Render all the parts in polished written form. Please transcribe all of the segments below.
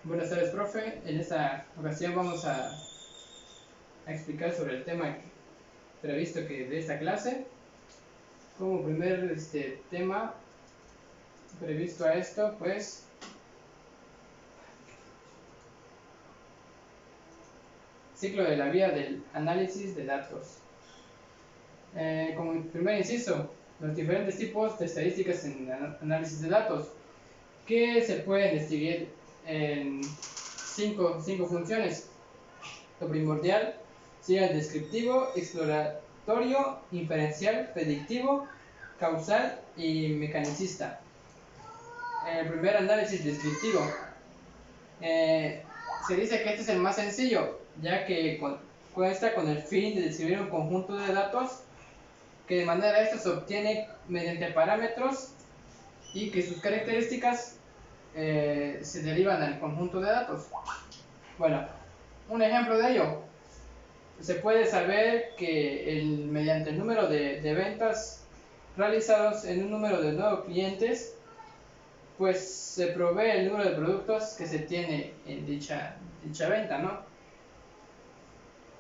Buenas tardes, profe. En esta ocasión vamos a explicar sobre el tema previsto de esta clase. Como primer tema previsto a esto, pues ciclo de la vida del análisis de datos. Como primer inciso, los diferentes tipos de estadísticas en análisis de datos, que se pueden distinguir en cinco funciones. Lo primordial sería el descriptivo, exploratorio, inferencial, predictivo, causal y mecanicista. El primer análisis descriptivo. Se dice que este es el más sencillo, ya que cuenta con el fin de describir un conjunto de datos que de manera esta se obtiene mediante parámetros y que sus características se derivan del conjunto de datos. Bueno, un ejemplo de ello, se puede saber que mediante el número de ventas realizados en un número de nuevos clientes, pues se provee el número de productos que se tiene en dicha venta, ¿no?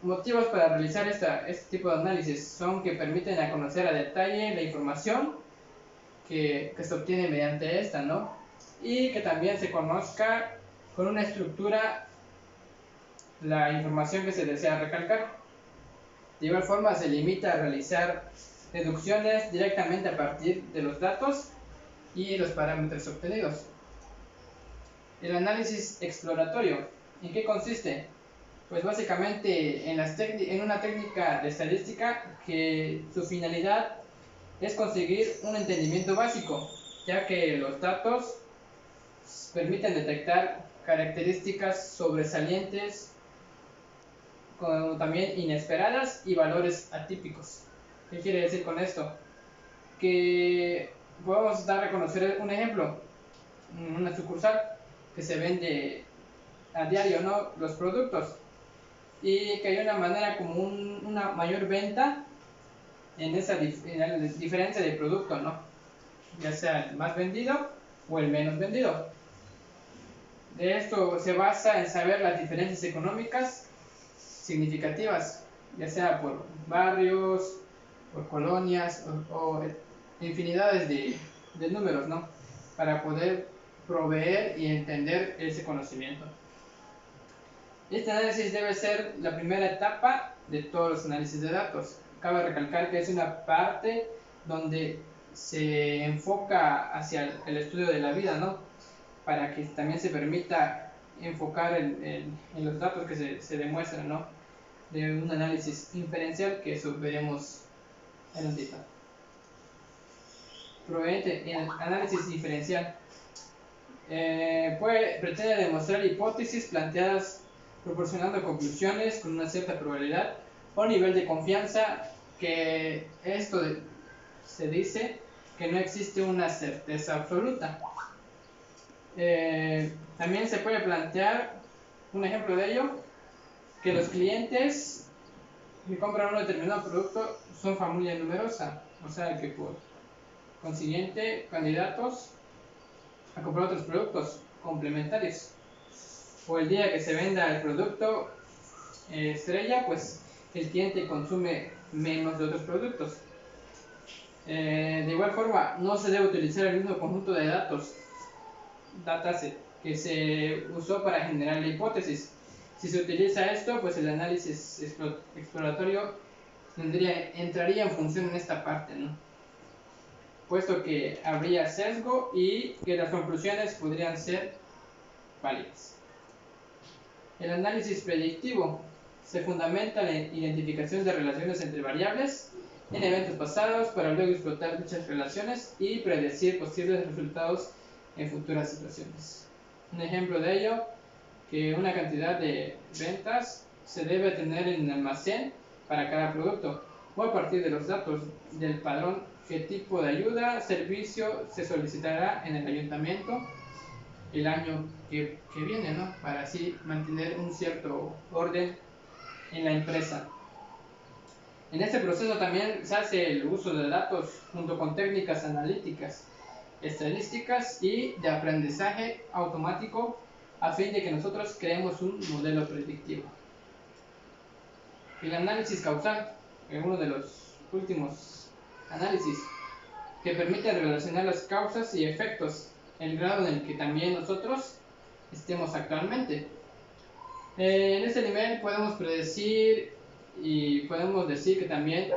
Motivos para realizar este tipo de análisis son que permiten a conocer a detalle la información que se obtiene mediante esta, ¿no? Y que también se conozca con una estructura la información que se desea recalcar. De igual forma, se limita a realizar deducciones directamente a partir de los datos y los parámetros obtenidos. El análisis exploratorio, ¿en qué consiste? Pues básicamente en una técnica de estadística que su finalidad es conseguir un entendimiento básico, ya que los datos permiten detectar características sobresalientes, como también inesperadas y valores atípicos. ¿Qué quiere decir con esto? Que podemos dar a conocer un ejemplo, una sucursal que se vende a diario, ¿no?, los productos, y que hay una manera como una mayor venta en esa diferencia de producto, ¿no?, ya sea el más vendido o el menos vendido. De esto se basa en saber las diferencias económicas significativas, ya sea por barrios, por colonias o infinidades de números, ¿no?, para poder proveer y entender ese conocimiento. Este análisis debe ser la primera etapa de todos los análisis de datos. Cabe recalcar que es una parte donde se enfoca hacia el estudio de la vida, ¿no?, para que también se permita enfocar en los datos que se demuestran, ¿no?, de un análisis inferencial, que eso veremos en un día. Proveniente en el análisis diferencial pretende demostrar hipótesis planteadas proporcionando conclusiones con una cierta probabilidad o nivel de confianza, que esto se dice que no existe una certeza absoluta. También se puede plantear un ejemplo de ello, que los clientes que compran un determinado producto son familia numerosa, o sea que por consiguiente candidatos a comprar otros productos complementarios, o el día que se venda el producto estrella, pues el cliente consume menos de otros productos. De igual forma, no se debe utilizar el mismo conjunto de dataset que se usó para generar la hipótesis. Si se utiliza esto, pues el análisis exploratorio entraría en función en esta parte, ¿no?, puesto que habría sesgo y que las conclusiones podrían ser válidas. El análisis predictivo se fundamenta en la identificación de relaciones entre variables en eventos pasados para luego explotar dichas relaciones y predecir posibles resultados en futuras situaciones. Un ejemplo de ello, que una cantidad de ventas se debe tener en el almacén para cada producto, o a partir de los datos del padrón, qué tipo de ayuda, servicio se solicitará en el ayuntamiento el año que viene, ¿no?, para así mantener un cierto orden en la empresa. En este proceso también se hace el uso de datos junto con técnicas analíticas, estadísticas y de aprendizaje automático a fin de que nosotros creemos un modelo predictivo. El análisis causal es uno de los últimos análisis que permite relacionar las causas y efectos, el grado en el que también nosotros estemos actualmente. En este nivel podemos predecir y podemos decir que también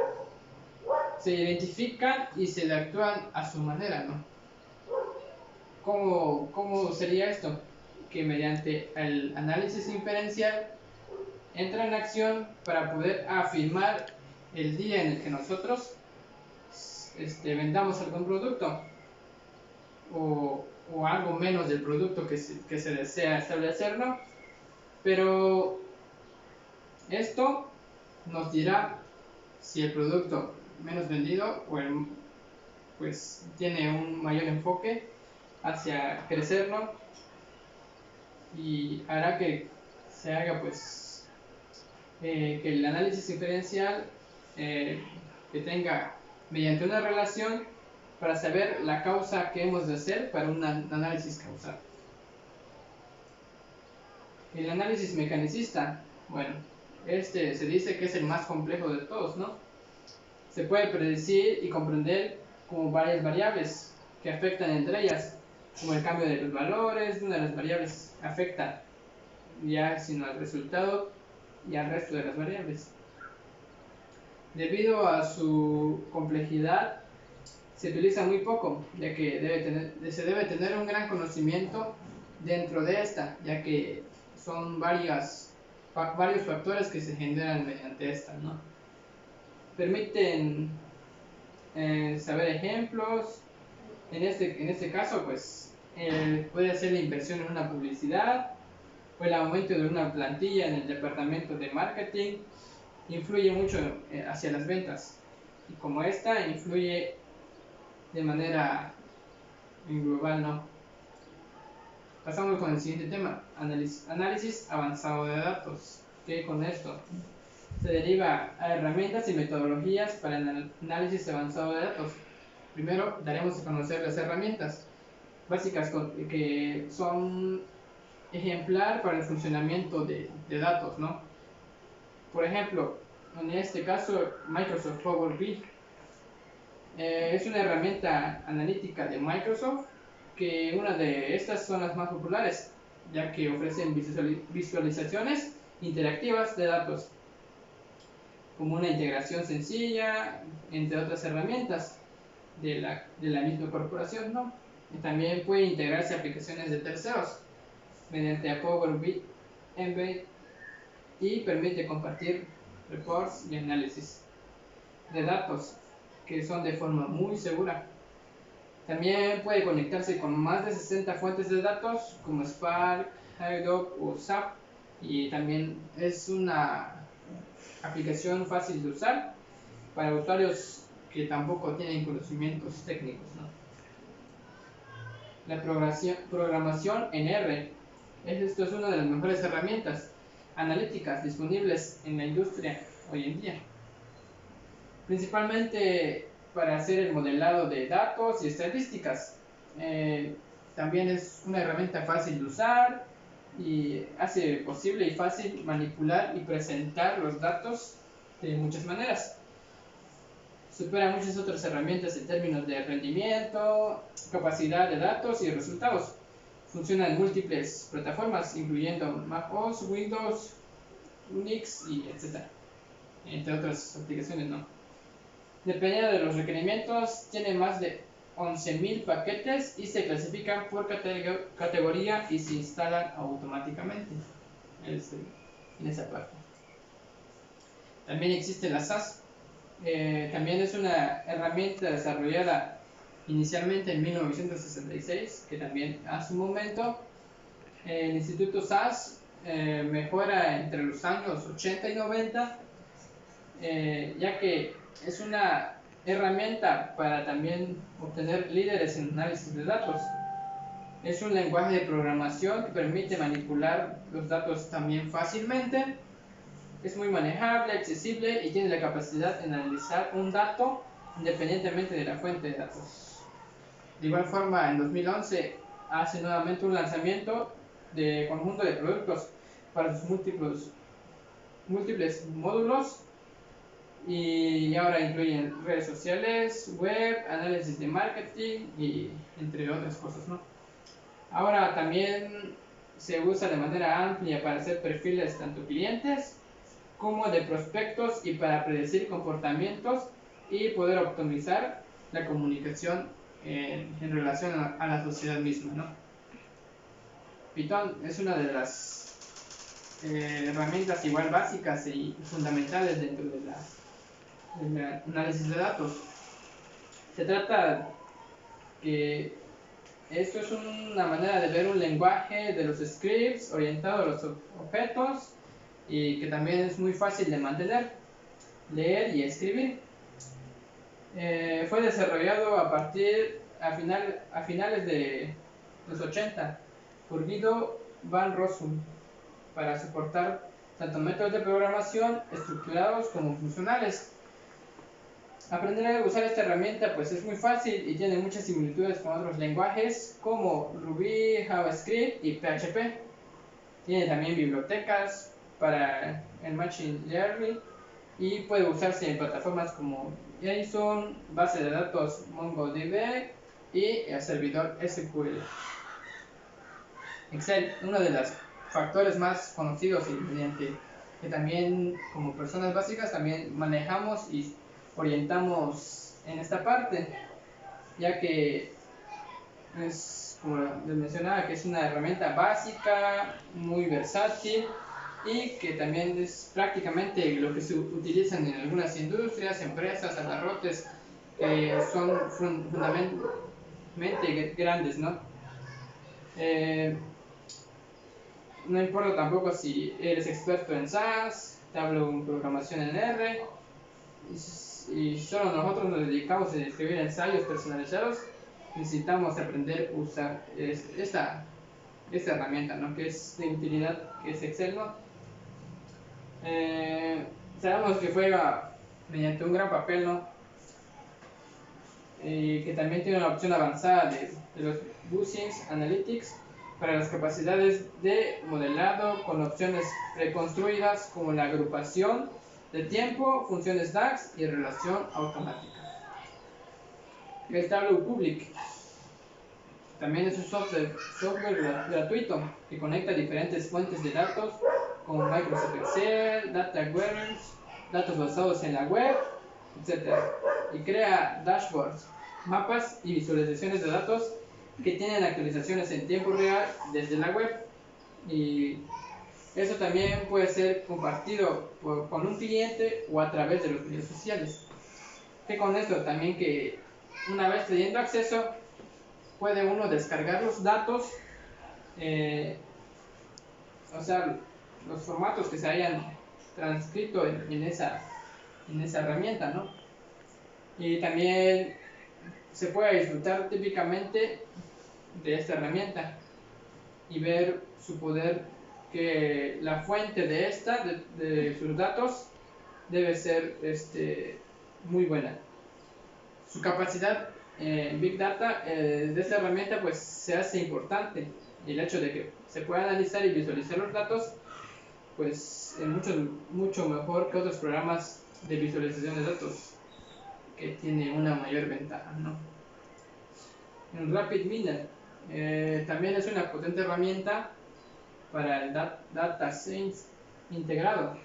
se identifican y se actúan a su manera, ¿no? ¿Cómo sería esto? Que mediante el análisis inferencial entra en acción para poder afirmar el día en el que nosotros vendamos algún producto o algo menos del producto que se desea establecer, ¿no? Pero esto nos dirá si el producto menos vendido pues tiene un mayor enfoque hacia crecer, ¿no? Y hará que se haga pues que el análisis inferencial que tenga mediante una relación para saber la causa que hemos de hacer para un análisis causal. El análisis mecanicista, bueno, se dice que es el más complejo de todos, ¿no? Se puede predecir y comprender como varias variables que afectan entre ellas, como el cambio de los valores. Una de las variables afecta ya sino al resultado y al resto de las variables. Debido a su complejidad, se utiliza muy poco, ya que se debe tener un gran conocimiento dentro de esta, ya que son varios factores que se generan mediante esta, ¿no? Permiten saber ejemplos. En este caso, pues, puede ser la inversión en una publicidad o el aumento de una plantilla en el departamento de marketing. Influye mucho hacia las ventas, y como esta influye de manera global, ¿no? Pasamos con el siguiente tema, análisis avanzado de datos, que con esto se deriva a herramientas y metodologías para el análisis avanzado de datos. Primero daremos a conocer las herramientas básicas que son ejemplar para el funcionamiento de datos, ¿no? Por ejemplo, en este caso Microsoft Power BI es una herramienta analítica de Microsoft, que una de estas son las más populares, ya que ofrecen visualizaciones interactivas de datos, como una integración sencilla entre otras herramientas de la misma corporación, ¿no? Y también puede integrarse a aplicaciones de terceros mediante Power BI Embed, y permite compartir reports y análisis de datos que son de forma muy segura. También puede conectarse con más de 60 fuentes de datos como Spark, Hadoop o SAP, y también es una aplicación fácil de usar para usuarios que tampoco tienen conocimientos técnicos, ¿no? La programación en R. Esto es una de las mejores herramientas analíticas disponibles en la industria hoy en día, principalmente para hacer el modelado de datos y estadísticas. También es una herramienta fácil de usar y hace posible y fácil manipular y presentar los datos de muchas maneras. Supera muchas otras herramientas en términos de rendimiento, capacidad de datos y resultados. Funciona en múltiples plataformas, incluyendo macOS, Windows, Unix y etc., entre otras aplicaciones, ¿no? Dependiendo de los requerimientos, tiene más de 11.000 paquetes y se clasifican por categoría y se instalan automáticamente en esa parte. También existe la SAS. También es una herramienta desarrollada inicialmente en 1966, que también a su momento el Instituto SAS mejora entre los años 80 y 90, ya que es una herramienta para también obtener líderes en análisis de datos. Es un lenguaje de programación que permite manipular los datos también fácilmente. Es muy manejable, accesible y tiene la capacidad de analizar un dato independientemente de la fuente de datos. De igual forma, en 2011 hace nuevamente un lanzamiento de conjunto de productos para sus múltiples módulos, y ahora incluyen redes sociales, web, análisis de marketing y entre otras cosas, ¿no? Ahora también se usa de manera amplia para hacer perfiles tanto clientes como de prospectos y para predecir comportamientos y poder optimizar la comunicación en relación a la sociedad misma, ¿no? Python es una de las herramientas igual básicas y fundamentales dentro del análisis de datos. Se trata que esto es una manera de ver un lenguaje de los scripts orientado a los objetos y que también es muy fácil de mantener, leer y escribir. Fue desarrollado a finales de los 80 por Guido van Rossum para soportar tanto métodos de programación estructurados como funcionales. Aprender a usar esta herramienta pues es muy fácil y tiene muchas similitudes con otros lenguajes como Ruby, JavaScript y PHP. Tiene también bibliotecas para el Machine Learning y puede usarse en plataformas como JSON, base de datos MongoDB y el servidor SQL. Excel, uno de los factores más conocidos y mediante que también como personas básicas también manejamos y orientamos en esta parte, ya que es, como les mencionaba, que es una herramienta básica, muy versátil y que también es prácticamente lo que se utilizan en algunas industrias, empresas, abarrotes que son fundamentalmente grandes, ¿no? No importa tampoco si eres experto en SAS, te hablo en programación en R, y solo nosotros nos dedicamos a escribir ensayos personalizados, necesitamos aprender a usar esta herramienta, ¿no? Que es de utilidad, que es Excel, ¿no? Sabemos que juega mediante un gran papel, ¿no? Que también tiene una opción avanzada de los Business Analytics para las capacidades de modelado con opciones preconstruidas como la agrupación de tiempo, funciones DAX y relación automática. El Tableau Public también es un software gratuito que conecta diferentes fuentes de datos como Microsoft Excel, Data Warehouse, datos basados en la web, etc. Y crea dashboards, mapas y visualizaciones de datos que tienen actualizaciones en tiempo real desde la web. Y eso también puede ser compartido con un cliente o a través de los medios sociales. Que con esto también que una vez teniendo acceso puede uno descargar los datos, o sea, los formatos que se hayan transcrito en esa herramienta, ¿no? Y también se puede disfrutar típicamente de esta herramienta y ver su poder, que la fuente de sus datos debe ser muy buena. Su capacidad en Big Data de esta herramienta pues se hace importante, y el hecho de que se pueda analizar y visualizar los datos pues es mucho mejor que otros programas de visualización de datos, que tiene una mayor ventaja, ¿no? El Rapid Miner también es una potente herramienta para el Data Science integrado.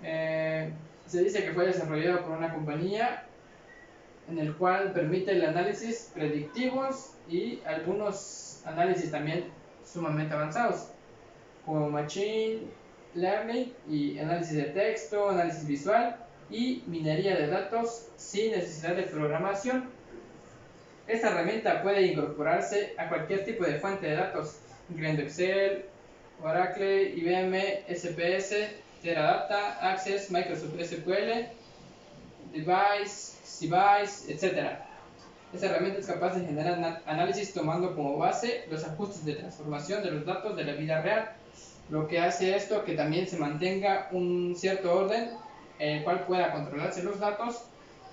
Se dice que fue desarrollado por una compañía en el cual permite el análisis predictivos y algunos análisis también sumamente avanzados, como Machine Learning y análisis de texto, análisis visual y minería de datos sin necesidad de programación. Esta herramienta puede incorporarse a cualquier tipo de fuente de datos, incluyendo Excel, Oracle, IBM, SPS, Teradata, Access, Microsoft SQL, Device, Device, etc. Esta herramienta es capaz de generar análisis tomando como base los ajustes de transformación de los datos de la vida real, lo que hace esto que también se mantenga un cierto orden en el cual pueda controlarse los datos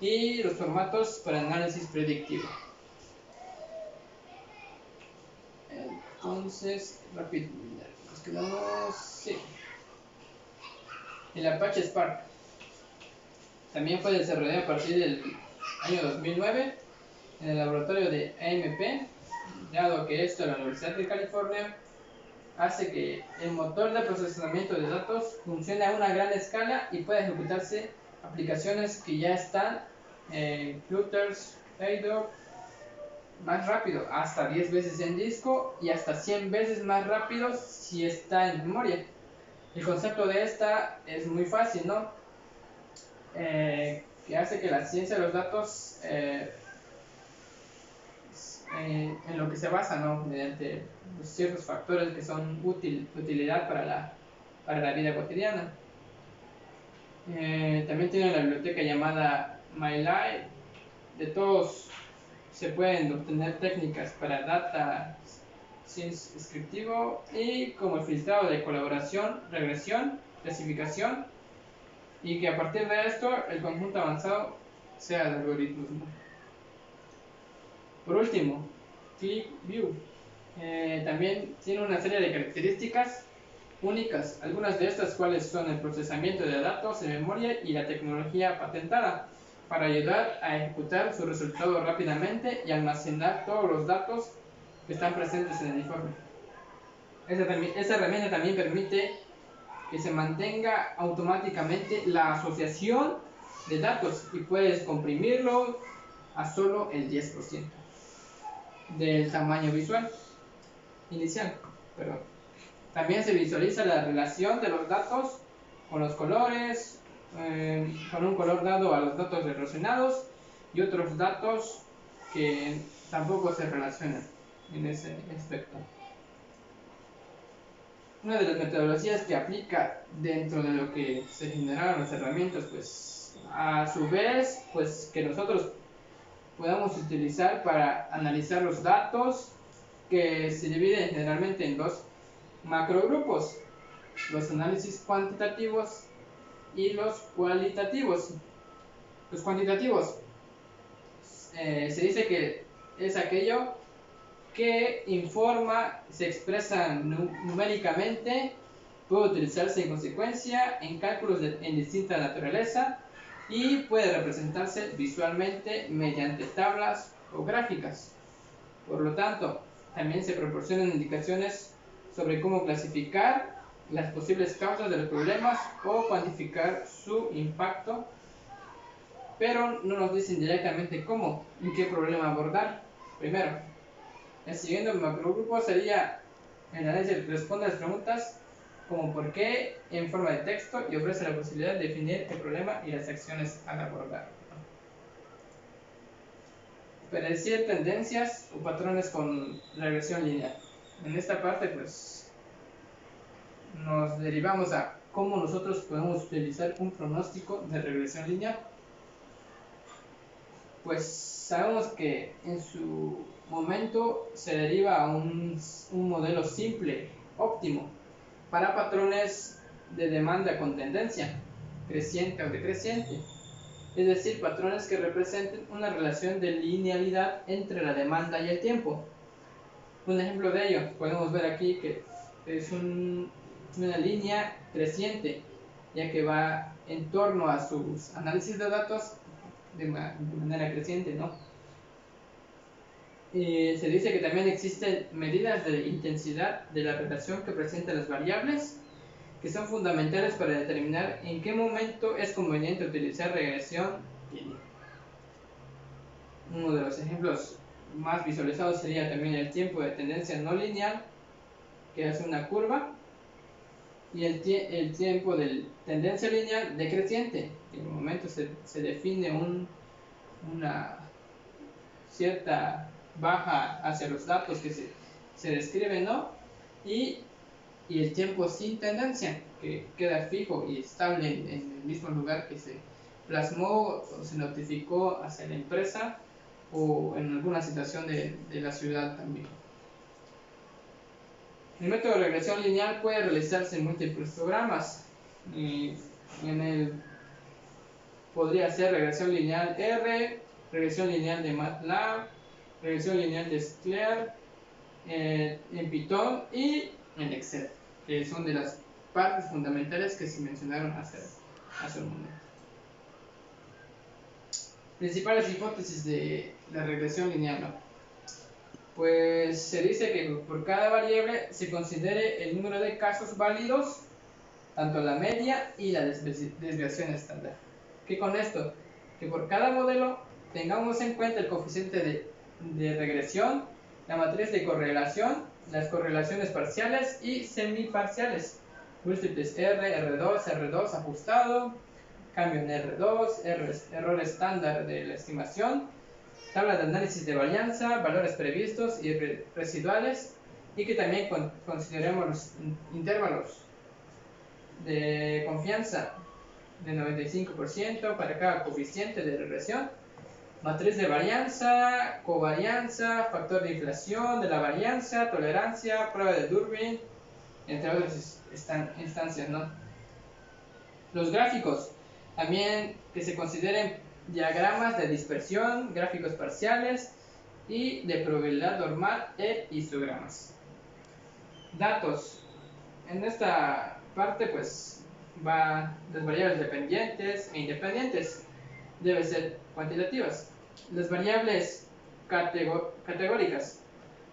y los formatos para análisis predictivo. Entonces, rápido, nos quedamos, sí. El Apache Spark también fue desarrollado a partir del año 2009 en el laboratorio de AMP, dado que esto, la Universidad de California, hace que el motor de procesamiento de datos funcione a una gran escala y pueda ejecutarse aplicaciones que ya están en Flutters, Hadoop, más rápido, hasta 10 veces en disco y hasta 100 veces más rápido si está en memoria. El concepto de esta es muy fácil, ¿no? Que hace que la ciencia de los datos en lo que se basa, ¿no? Mediante ciertos factores que son utilidad para la vida cotidiana. También tiene la biblioteca llamada MyLife. De todos se pueden obtener técnicas para data science descriptivo y como el filtrado de colaboración, regresión, clasificación, y que a partir de esto el conjunto avanzado sea de algoritmos, ¿no? Por último, ClickView también tiene una serie de características únicas, algunas de estas cuales son el procesamiento de datos en memoria y la tecnología patentada para ayudar a ejecutar su resultado rápidamente y almacenar todos los datos que están presentes en el informe. Esta herramienta también permite que se mantenga automáticamente la asociación de datos y puedes comprimirlo a solo el 10% del tamaño visual inicial. Perdón. También se visualiza la relación de los datos con los colores, con un color dado a los datos relacionados y otros datos que tampoco se relacionan en ese aspecto. Una de las metodologías que aplica dentro de lo que se generaron las herramientas, pues a su vez, pues que nosotros podamos utilizar para analizar los datos, que se dividen generalmente en dos macrogrupos: los análisis cuantitativos y los cualitativos. Los cuantitativos se dice que es aquello que informa, se expresa numéricamente, puede utilizarse en consecuencia en cálculos en distinta naturaleza y puede representarse visualmente mediante tablas o gráficas. Por lo tanto, también se proporcionan indicaciones sobre cómo clasificar las posibles causas de los problemas o cuantificar su impacto, pero no nos dicen directamente cómo y qué problema abordar. Primero, el siguiente macrogrupo sería el análisis que responde a las preguntas como por qué en forma de texto y ofrece la posibilidad de definir el problema y las acciones a abordar. Predecir tendencias o patrones con regresión lineal. En esta parte, pues, nos derivamos a cómo nosotros podemos utilizar un pronóstico de regresión lineal. Pues sabemos que en su momento se deriva a un modelo simple, óptimo, para patrones de demanda con tendencia creciente o decreciente, es decir, patrones que representen una relación de linealidad entre la demanda y el tiempo. Un ejemplo de ello podemos ver aquí que es una línea creciente, ya que va en torno a sus análisis de datos de manera creciente, ¿no? Se dice que también existen medidas de intensidad de la relación que presentan las variables, que son fundamentales para determinar en qué momento es conveniente utilizar regresión lineal. Uno de los ejemplos más visualizados sería también el tiempo de tendencia no lineal, que hace una curva, y el tiempo de tendencia lineal decreciente, que en el momento se define una cierta baja hacia los datos que se describen, ¿no? Y el tiempo sin tendencia, que queda fijo y estable en el mismo lugar que se plasmó o se notificó hacia la empresa o en alguna situación de la ciudad también. El método de regresión lineal puede realizarse en múltiples programas. En el podría ser regresión lineal R, regresión lineal de MATLAB, regresión lineal de Sklear, en Python y en Excel, que son de las partes fundamentales que se mencionaron hace un momento. Principales hipótesis de la regresión lineal, ¿no? Pues se dice que por cada variable se considere el número de casos válidos, tanto la media y la desviación estándar. ¿Qué con esto? Que por cada modelo tengamos en cuenta el coeficiente de regresión, la matriz de correlación, las correlaciones parciales y semiparciales, múltiples R2, R2 ajustado, cambio en R2, error estándar de la estimación, tabla de análisis de varianza, valores previstos y residuales, y que también consideremos los intervalos de confianza de 95% para cada coeficiente de regresión, matriz de varianza, covarianza, factor de inflación de la varianza, tolerancia, prueba de Durbin, entre otras instancias, ¿no? Los gráficos, también que se consideren diagramas de dispersión, gráficos parciales y de probabilidad normal e histogramas. Datos. En esta parte pues va las variables dependientes e independientes, deben ser cuantitativas. Las variables categóricas,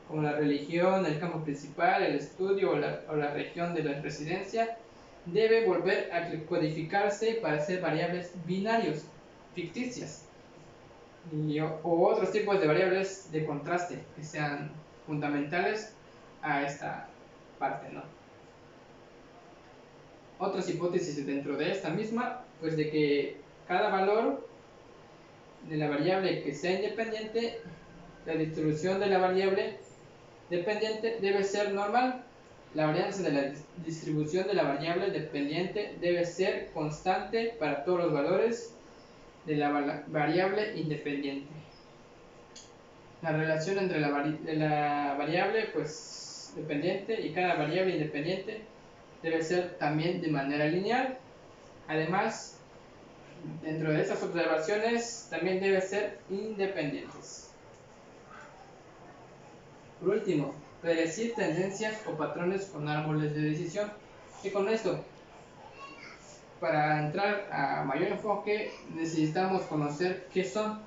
como la religión, el campo principal, el estudio o la región de la residencia, debe volver a codificarse para ser variables binarios, ficticias, o otros tipos de variables de contraste que sean fundamentales a esta parte, ¿no? Otras hipótesis dentro de esta misma, pues de que cada valor de la variable que sea independiente, la distribución de la variable dependiente debe ser normal. La varianza de la distribución de la variable dependiente debe ser constante para todos los valores de la variable independiente. La relación entre la variable pues, dependiente y cada variable independiente debe ser también de manera lineal. Además, dentro de estas observaciones también deben ser independientes. Por último, predecir tendencias o patrones con árboles de decisión. Y con esto, para entrar a mayor enfoque, necesitamos conocer qué son.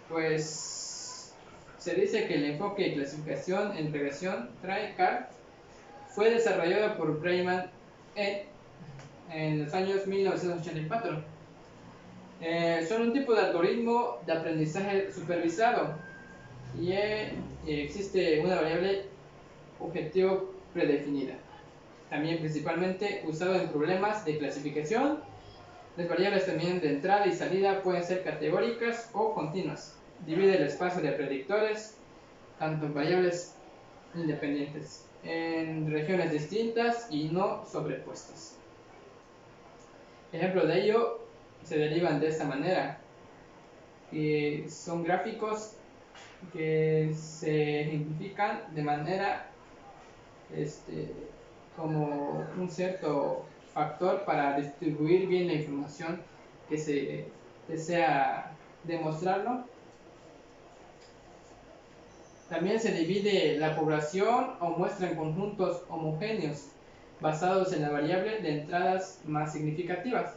Pues se dice que el enfoque de clasificación en regresión TRAI-CART fue desarrollado por Breiman en los años 1984. Son un tipo de algoritmo de aprendizaje supervisado y existe una variable objetivo predefinida. También principalmente usado en problemas de clasificación. Las variables también de entrada y salida pueden ser categóricas o continuas. Divide el espacio de predictores, tanto en variables independientes, en regiones distintas y no sobrepuestas. Ejemplos de ello se derivan de esta manera, que son gráficos que se ejemplifican de manera como un cierto factor para distribuir bien la información que se desea demostrarlo. También se divide la población o muestra en conjuntos homogéneos basados en la variable de entradas más significativas.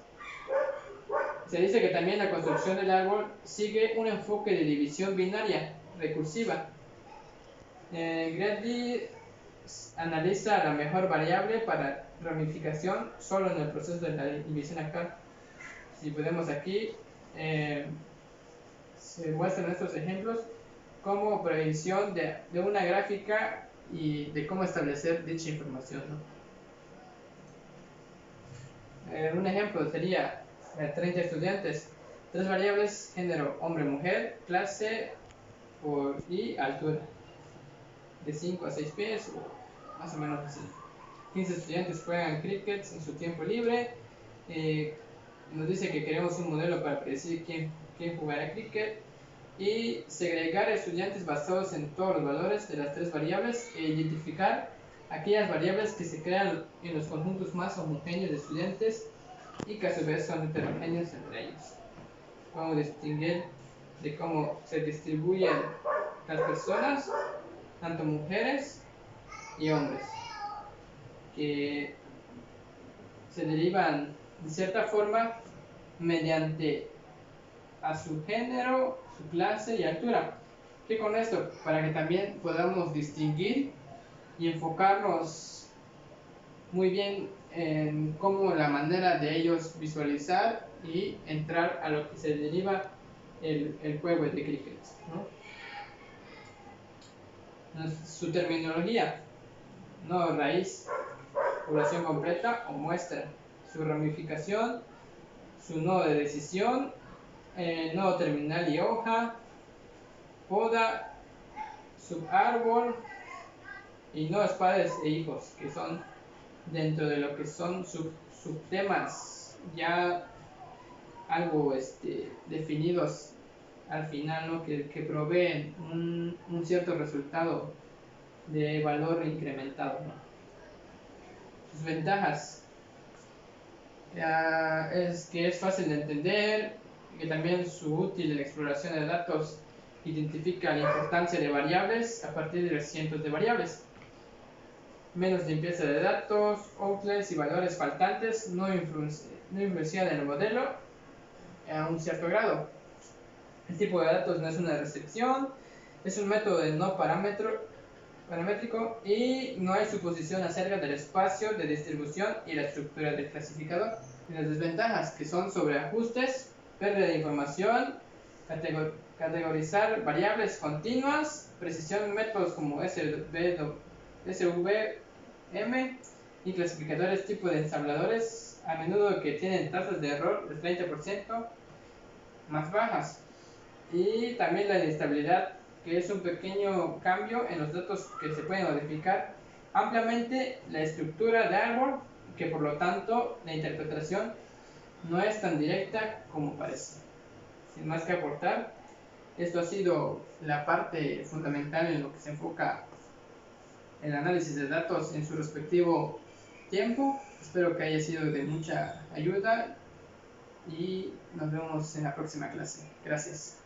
Se dice que también la construcción del árbol sigue un enfoque de división binaria recursiva. Grady analiza la mejor variable para ramificación solo en el proceso de la división actual. Si podemos aquí, se muestran estos ejemplos como previsión de una gráfica y de cómo establecer dicha información, ¿no? Un ejemplo sería 30 estudiantes, 3 variables, género, hombre, mujer, clase y altura, de 5 a 6 pies, o más o menos así. 15 estudiantes juegan cricket en su tiempo libre. Nos dice que queremos un modelo para predecir quién jugará cricket y segregar estudiantes basados en todos los valores de las 3 variables e identificar aquellas variables que se crean en los conjuntos más homogéneos de estudiantes y que a su vez son heterogéneos entre ellos. Podemos distinguir de cómo se distribuyen las personas tanto mujeres y hombres, que se derivan de cierta forma mediante a su género, su clase y altura. ¿Qué con esto? Para que también podamos distinguir y enfocarnos muy bien en cómo la manera de ellos visualizar y entrar a lo que se deriva el juego de cricket, ¿no? Su terminología, nodo raíz, población completa o muestra, su ramificación, su nodo de decisión, nodo terminal y hoja, poda, subárbol y nodos padres e hijos, que son dentro de lo que son subtemas ya algo definidos al final, ¿no? que proveen un cierto resultado de valor incrementado, ¿no? Sus ventajas es que es fácil de entender, que también su útil en la exploración de datos identifica la importancia de variables a partir de cientos de variables, menos limpieza de datos, outlets y valores faltantes no influencian en el modelo a un cierto grado. El tipo de datos no es una recepción, es un método de no paramétrico y no hay suposición acerca del espacio de distribución y la estructura del clasificador. Y las desventajas, que son sobreajustes, pérdida de información, categorizar variables continuas, precisión en métodos como SVM y clasificadores tipo de ensambladores, a menudo que tienen tasas de error del 30% más bajas. Y también la inestabilidad, que es un pequeño cambio en los datos que se pueden modificar ampliamente la estructura de árbol, que por lo tanto la interpretación no es tan directa como parece. Sin más que aportar, esto ha sido la parte fundamental en lo que se enfoca el análisis de datos en su respectivo tiempo. Espero que haya sido de mucha ayuda y nos vemos en la próxima clase. Gracias.